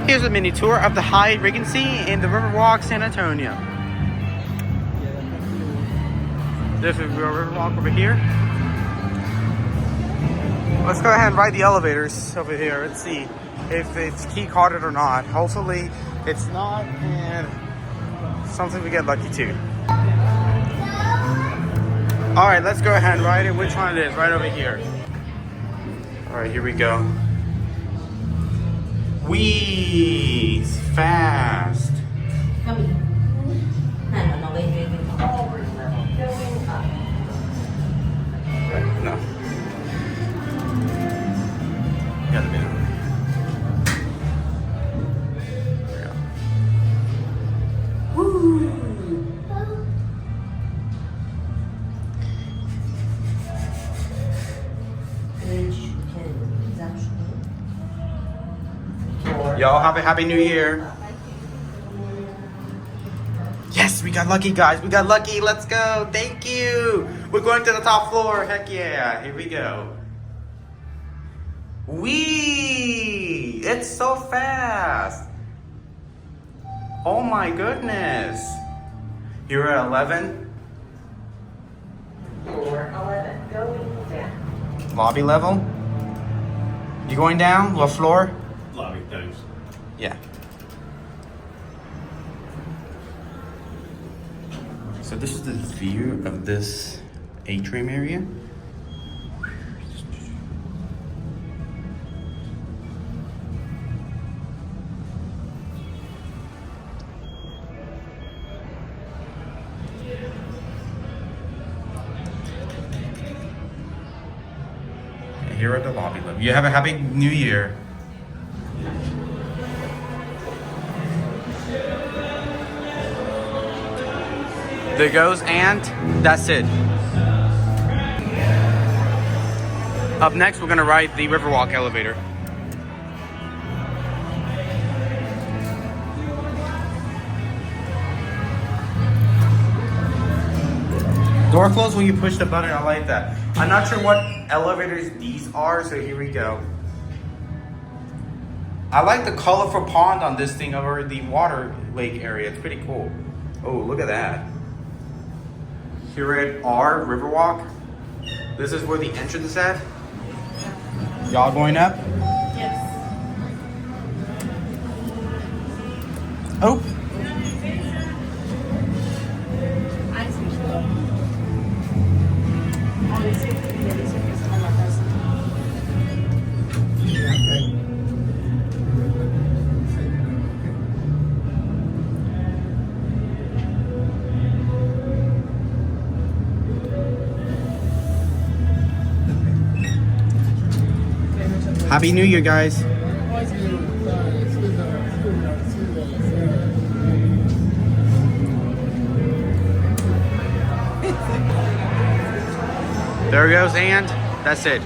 Here's a mini tour of the Hyatt Regancy in the Riverwalk, San Antonio. This is your Riverwalk over here. Let's go ahead and ride the elevators over here. Let's see if it's key carded or not. Hopefully it's not, and something we get lucky too. All right, let's go ahead and ride it. Which one it is? Right over here. All right, here we go. Wee, fast. No, wait. No. Got a minute. There we go. Woo! Y'all have a happy new year. Yes, we got lucky, guys. We got lucky. Let's go. Thank you. We're going to the top floor. Heck yeah. Here we go. Wee! It's so fast. Oh my goodness. You're at 11. Floor 11, going down. Lobby level. You going down? What floor? Lobby, thanks. Yeah. So this is the view of this atrium area. And here are the lobby level. You have a happy new year. There goes, and that's it. Up next, we're gonna ride the Riverwalk elevator. Door close when you push the button, I like that. I'm not sure what elevators these are, so here we go. I like the colorful pond on this thing over the water lake area. It's pretty cool. Oh, look at that. Here at our Riverwalk. This is where the entrance is at. Y'all going up? Yes. Oh. Happy New Year, guys. There goes, and that's it.